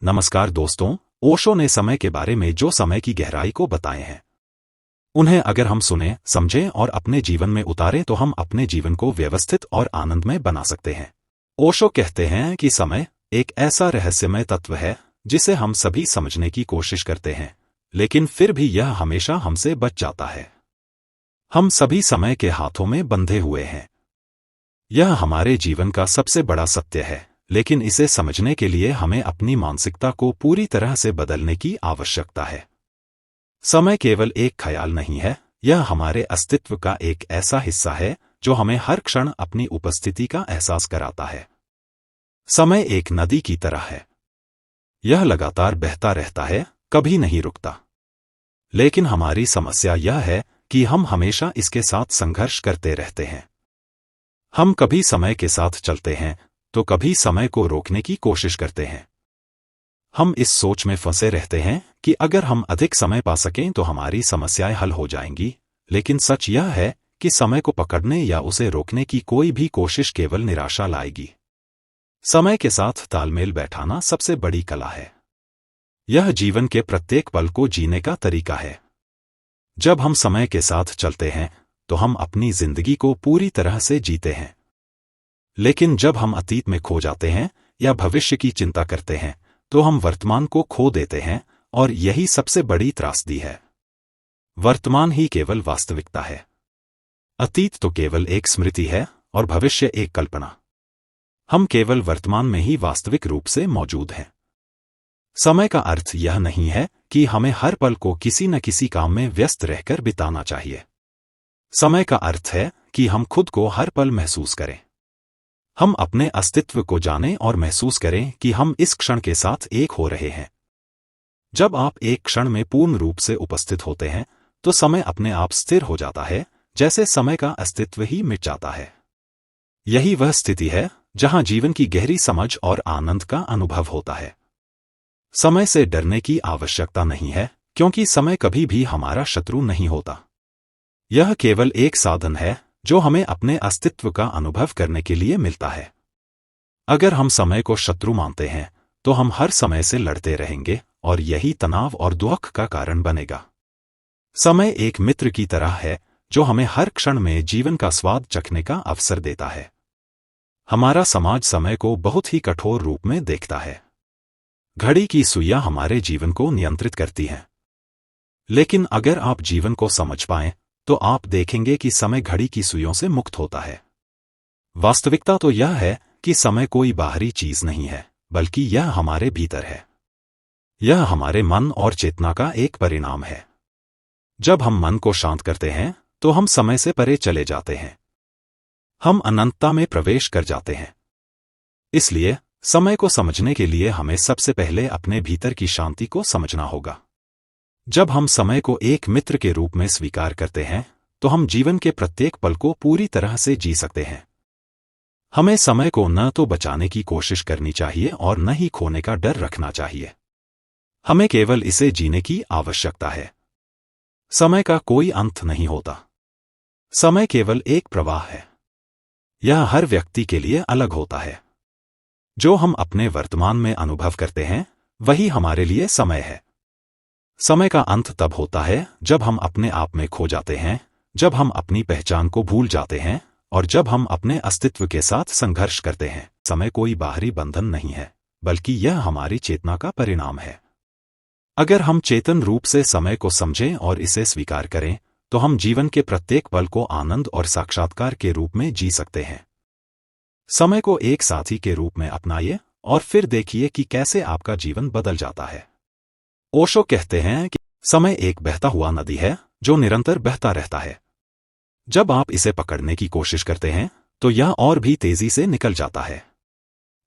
नमस्कार दोस्तों, ओशो ने समय के बारे में जो समय की गहराई को बताए हैं, उन्हें अगर हम सुने, समझें और अपने जीवन में उतारें तो हम अपने जीवन को व्यवस्थित और आनंदमय बना सकते हैं। ओशो कहते हैं कि समय एक ऐसा रहस्यमय तत्व है जिसे हम सभी समझने की कोशिश करते हैं, लेकिन फिर भी यह हमेशा हमसे बच जाता है। हम सभी समय के हाथों में बंधे हुए हैं। यह हमारे जीवन का सबसे बड़ा सत्य है, लेकिन इसे समझने के लिए हमें अपनी मानसिकता को पूरी तरह से बदलने की आवश्यकता है। समय केवल एक ख्याल नहीं है, यह हमारे अस्तित्व का एक ऐसा हिस्सा है जो हमें हर क्षण अपनी उपस्थिति का एहसास कराता है। समय एक नदी की तरह है। यह लगातार बहता रहता है, कभी नहीं रुकता। लेकिन हमारी समस्या यह है कि हम हमेशा इसके साथ संघर्ष करते रहते हैं। हम कभी समय के साथ चलते हैं तो कभी समय को रोकने की कोशिश करते हैं। हम इस सोच में फंसे रहते हैं कि अगर हम अधिक समय पा सकें तो हमारी समस्याएं हल हो जाएंगी, लेकिन सच यह है कि समय को पकड़ने या उसे रोकने की कोई भी कोशिश केवल निराशा लाएगी। समय के साथ तालमेल बैठाना सबसे बड़ी कला है। यह जीवन के प्रत्येक पल को जीने का तरीका है। जब हम समय के साथ चलते हैं तो हम अपनी जिंदगी को पूरी तरह से जीते हैं। लेकिन जब हम अतीत में खो जाते हैं या भविष्य की चिंता करते हैं तो हम वर्तमान को खो देते हैं, और यही सबसे बड़ी त्रासदी है। वर्तमान ही केवल वास्तविकता है। अतीत तो केवल एक स्मृति है और भविष्य एक कल्पना। हम केवल वर्तमान में ही वास्तविक रूप से मौजूद हैं। समय का अर्थ यह नहीं है कि हमें हर पल को किसी न किसी काम में व्यस्त रहकर बिताना चाहिए। समय का अर्थ है कि हम खुद को हर पल महसूस करें। हम अपने अस्तित्व को जानें और महसूस करें कि हम इस क्षण के साथ एक हो रहे हैं। जब आप एक क्षण में पूर्ण रूप से उपस्थित होते हैं तो समय अपने आप स्थिर हो जाता है, जैसे समय का अस्तित्व ही मिट जाता है। यही वह स्थिति है जहां जीवन की गहरी समझ और आनंद का अनुभव होता है। समय से डरने की आवश्यकता नहीं है, क्योंकि समय कभी भी हमारा शत्रु नहीं होता। यह केवल एक साधन है जो हमें अपने अस्तित्व का अनुभव करने के लिए मिलता है। अगर हम समय को शत्रु मानते हैं तो हम हर समय से लड़ते रहेंगे और यही तनाव और दुख का कारण बनेगा। समय एक मित्र की तरह है जो हमें हर क्षण में जीवन का स्वाद चखने का अवसर देता है। हमारा समाज समय को बहुत ही कठोर रूप में देखता है। घड़ी की सुइयां हमारे जीवन को नियंत्रित करती हैं। लेकिन अगर आप जीवन को समझ पाएं तो आप देखेंगे कि समय घड़ी की सुइयों से मुक्त होता है। वास्तविकता तो यह है कि समय कोई बाहरी चीज नहीं है, बल्कि यह हमारे भीतर है। यह हमारे मन और चेतना का एक परिणाम है। जब हम मन को शांत करते हैं तो हम समय से परे चले जाते हैं। हम अनंतता में प्रवेश कर जाते हैं। इसलिए समय को समझने के लिए हमें सबसे पहले अपने भीतर की शांति को समझना होगा। जब हम समय को एक मित्र के रूप में स्वीकार करते हैं तो हम जीवन के प्रत्येक पल को पूरी तरह से जी सकते हैं। हमें समय को न तो बचाने की कोशिश करनी चाहिए और न ही खोने का डर रखना चाहिए। हमें केवल इसे जीने की आवश्यकता है। समय का कोई अंत नहीं होता। समय केवल एक प्रवाह है। यह हर व्यक्ति के लिए अलग होता है। जो हम अपने वर्तमान में अनुभव करते हैं वही हमारे लिए समय है। समय का अंत तब होता है जब हम अपने आप में खो जाते हैं, जब हम अपनी पहचान को भूल जाते हैं और जब हम अपने अस्तित्व के साथ संघर्ष करते हैं। समय कोई बाहरी बंधन नहीं है, बल्कि यह हमारी चेतना का परिणाम है। अगर हम चेतन रूप से समय को समझें और इसे स्वीकार करें तो हम जीवन के प्रत्येक पल को आनंद और साक्षात्कार के रूप में जी सकते हैं। समय को एक साथी के रूप में अपनाइए और फिर देखिए कि कैसे आपका जीवन बदल जाता है। ओशो कहते हैं कि समय एक बहता हुआ नदी है जो निरंतर बहता रहता है। जब आप इसे पकड़ने की कोशिश करते हैं तो यह और भी तेजी से निकल जाता है।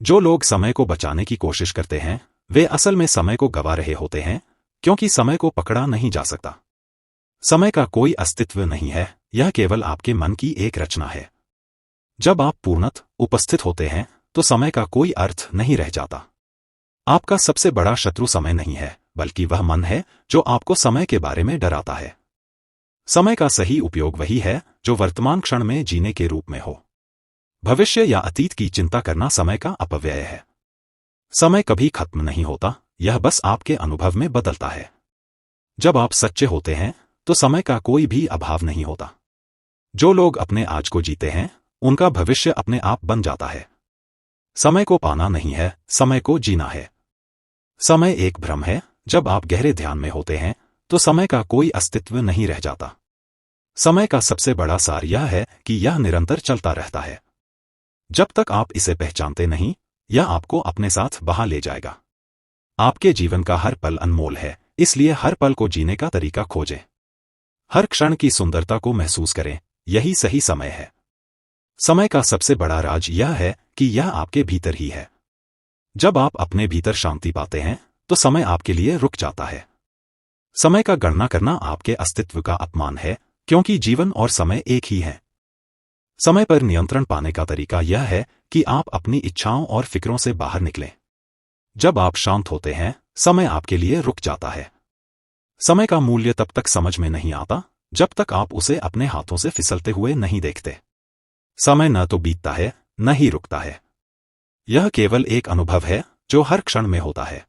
जो लोग समय को बचाने की कोशिश करते हैं वे असल में समय को गंवा रहे होते हैं, क्योंकि समय को पकड़ा नहीं जा सकता। समय का कोई अस्तित्व नहीं है, यह केवल आपके मन की एक रचना है। जब आप पूर्णतः उपस्थित होते हैं तो समय का कोई अर्थ नहीं रह जाता। आपका सबसे बड़ा शत्रु समय नहीं है, बल्कि वह मन है जो आपको समय के बारे में डराता है। समय का सही उपयोग वही है जो वर्तमान क्षण में जीने के रूप में हो। भविष्य या अतीत की चिंता करना समय का अपव्यय है। समय कभी खत्म नहीं होता, यह बस आपके अनुभव में बदलता है। जब आप सच्चे होते हैं तो समय का कोई भी अभाव नहीं होता। जो लोग अपने आज को जीते हैं उनका भविष्य अपने आप बन जाता है। समय को पाना नहीं है, समय को जीना है। समय एक भ्रम है। जब आप गहरे ध्यान में होते हैं तो समय का कोई अस्तित्व नहीं रह जाता। समय का सबसे बड़ा सार यह है कि यह निरंतर चलता रहता है। जब तक आप इसे पहचानते नहीं, यह आपको अपने साथ बहा ले जाएगा। आपके जीवन का हर पल अनमोल है, इसलिए हर पल को जीने का तरीका खोजें। हर क्षण की सुंदरता को महसूस करें, यही सही समय है। समय का सबसे बड़ा राज यह है कि यह आपके भीतर ही है। जब आप अपने भीतर शांति पाते हैं तो समय आपके लिए रुक जाता है। समय का गणना करना आपके अस्तित्व का अपमान है, क्योंकि जीवन और समय एक ही है। समय पर नियंत्रण पाने का तरीका यह है कि आप अपनी इच्छाओं और फिक्रों से बाहर निकलें। जब आप शांत होते हैं, समय आपके लिए रुक जाता है। समय का मूल्य तब तक समझ में नहीं आता जब तक आप उसे अपने हाथों से फिसलते हुए नहीं देखते। समय न तो बीतता है, न ही रुकता है। यह केवल एक अनुभव है जो हर क्षण में होता है।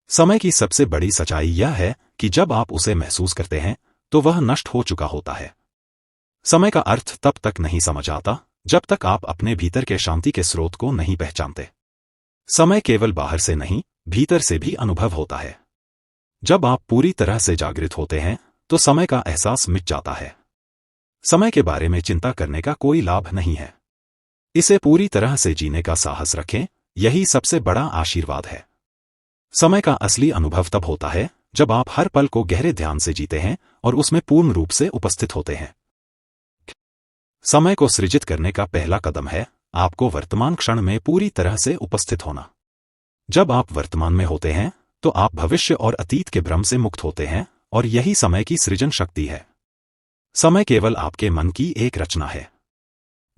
समय की सबसे बड़ी सच्चाई यह है कि जब आप उसे महसूस करते हैं तो वह नष्ट हो चुका होता है। समय का अर्थ तब तक नहीं समझ आता जब तक आप अपने भीतर के शांति के स्रोत को नहीं पहचानते। समय केवल बाहर से नहीं, भीतर से भी अनुभव होता है। जब आप पूरी तरह से जागृत होते हैं तो समय का एहसास मिट जाता है। समय के बारे में चिंता करने का कोई लाभ नहीं है। इसे पूरी तरह से जीने का साहस रखें, यही सबसे बड़ा आशीर्वाद है। समय का असली अनुभव तब होता है जब आप हर पल को गहरे ध्यान से जीते हैं और उसमें पूर्ण रूप से उपस्थित होते हैं। समय को सृजित करने का पहला कदम है आपको वर्तमान क्षण में पूरी तरह से उपस्थित होना। जब आप वर्तमान में होते हैं तो आप भविष्य और अतीत के भ्रम से मुक्त होते हैं, और यही समय की सृजन शक्ति है। समय केवल आपके मन की एक रचना है।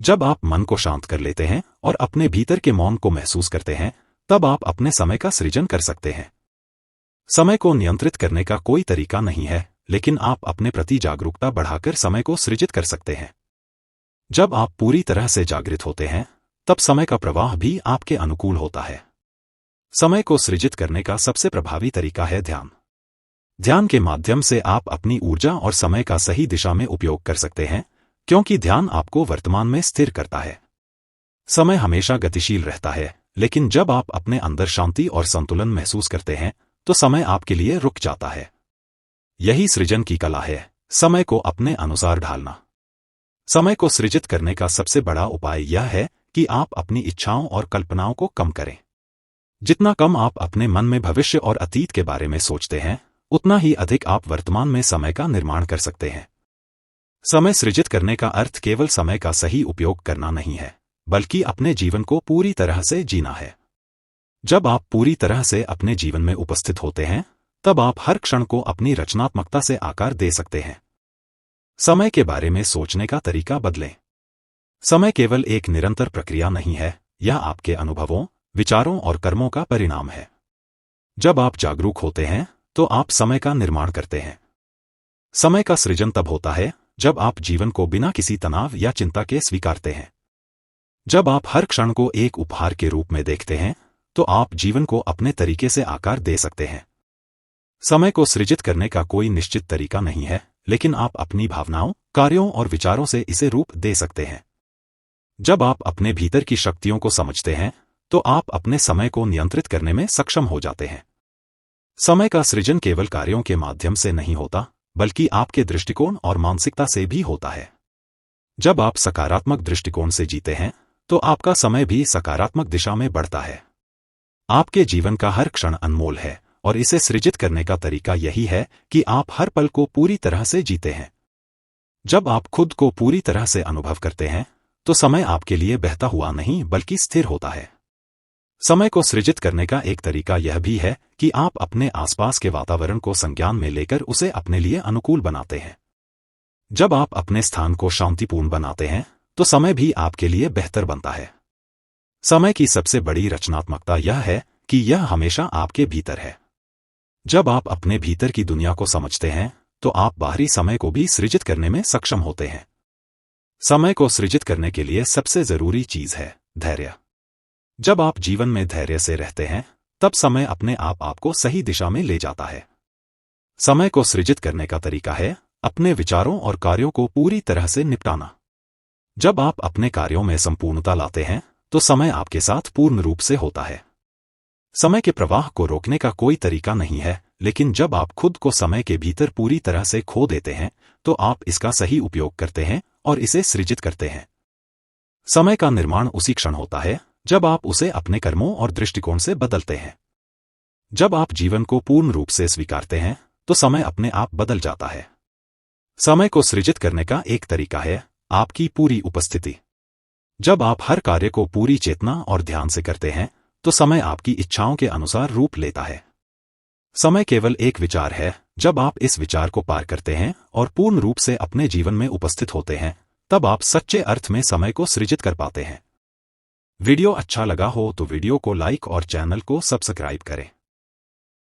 जब आप मन को शांत कर लेते हैं और अपने भीतर के मौन को महसूस करते हैं, तब आप अपने समय का सृजन कर सकते हैं। समय को नियंत्रित करने का कोई तरीका नहीं है, लेकिन आप अपने प्रति जागरूकता बढ़ाकर समय को सृजित कर सकते हैं। जब आप पूरी तरह से जागृत होते हैं, तब समय का प्रवाह भी आपके अनुकूल होता है। समय को सृजित करने का सबसे प्रभावी तरीका है ध्यान। ध्यान के माध्यम से आप अपनी ऊर्जा और समय का सही दिशा में उपयोग कर सकते हैं, क्योंकि ध्यान आपको वर्तमान में स्थिर करता है। समय हमेशा गतिशील रहता है, लेकिन जब आप अपने अंदर शांति और संतुलन महसूस करते हैं तो समय आपके लिए रुक जाता है। यही सृजन की कला है, समय को अपने अनुसार ढालना। समय को सृजित करने का सबसे बड़ा उपाय यह है कि आप अपनी इच्छाओं और कल्पनाओं को कम करें। जितना कम आप अपने मन में भविष्य और अतीत के बारे में सोचते हैं, उतना ही अधिक आप वर्तमान में समय का निर्माण कर सकते हैं। समय सृजित करने का अर्थ केवल समय का सही उपयोग करना नहीं है, बल्कि अपने जीवन को पूरी तरह से जीना है। जब आप पूरी तरह से अपने जीवन में उपस्थित होते हैं, तब आप हर क्षण को अपनी रचनात्मकता से आकार दे सकते हैं। समय के बारे में सोचने का तरीका बदलें। समय केवल एक निरंतर प्रक्रिया नहीं है, यह आपके अनुभवों, विचारों और कर्मों का परिणाम है। जब आप जागरूक होते हैं तो आप समय का निर्माण करते हैं। समय का सृजन तब होता है जब आप जीवन को बिना किसी तनाव या चिंता के स्वीकारते हैं। जब आप हर क्षण को एक उपहार के रूप में देखते हैं तो आप जीवन को अपने तरीके से आकार दे सकते हैं। समय को सृजित करने का कोई निश्चित तरीका नहीं है, लेकिन आप अपनी भावनाओं, कार्यों और विचारों से इसे रूप दे सकते हैं। जब आप अपने भीतर की शक्तियों को समझते हैं तो आप अपने समय को नियंत्रित करने में सक्षम हो जाते हैं। समय का सृजन केवल कार्यों के माध्यम से नहीं होता, बल्कि आपके दृष्टिकोण और मानसिकता से भी होता है। जब आप सकारात्मक दृष्टिकोण से जीते हैं तो आपका समय भी सकारात्मक दिशा में बढ़ता है। आपके जीवन का हर क्षण अनमोल है, और इसे सृजित करने का तरीका यही है कि आप हर पल को पूरी तरह से जीते हैं। जब आप खुद को पूरी तरह से अनुभव करते हैं तो समय आपके लिए बहता हुआ नहीं बल्कि स्थिर होता है। समय को सृजित करने का एक तरीका यह भी है कि आप अपने आसपास के वातावरण को संज्ञान में लेकर उसे अपने लिए अनुकूल बनाते हैं। जब आप अपने स्थान को शांतिपूर्ण बनाते हैं तो समय भी आपके लिए बेहतर बनता है। समय की सबसे बड़ी रचनात्मकता यह है कि यह हमेशा आपके भीतर है। जब आप अपने भीतर की दुनिया को समझते हैं तो आप बाहरी समय को भी सृजित करने में सक्षम होते हैं। समय को सृजित करने के लिए सबसे जरूरी चीज है धैर्य। जब आप जीवन में धैर्य से रहते हैं, तब समय अपने आप आपको सही दिशा में ले जाता है। समय को सृजित करने का तरीका है अपने विचारों और कार्यों को पूरी तरह से निपटाना। जब आप अपने कार्यों में संपूर्णता लाते हैं, तो समय आपके साथ पूर्ण रूप से होता है। समय के प्रवाह को रोकने का कोई तरीका नहीं है, लेकिन जब आप खुद को समय के भीतर पूरी तरह से खो देते हैं, तो आप इसका सही उपयोग करते हैं और इसे सृजित करते हैं। समय का निर्माण उसी क्षण होता है जब आप उसे अपने कर्मों और दृष्टिकोण से बदलते हैं। जब आप जीवन को पूर्ण रूप से स्वीकारते हैं, तो समय अपने आप बदल जाता है। समय को सृजित करने का एक तरीका है आपकी पूरी उपस्थिति। जब आप हर कार्य को पूरी चेतना और ध्यान से करते हैं, तो समय आपकी इच्छाओं के अनुसार रूप लेता है। समय केवल एक विचार है। जब आप इस विचार को पार करते हैं और पूर्ण रूप से अपने जीवन में उपस्थित होते हैं, तब आप सच्चे अर्थ में समय को सृजित कर पाते हैं। वीडियो अच्छा लगा हो तो वीडियो को लाइक और चैनल को सब्सक्राइब करें।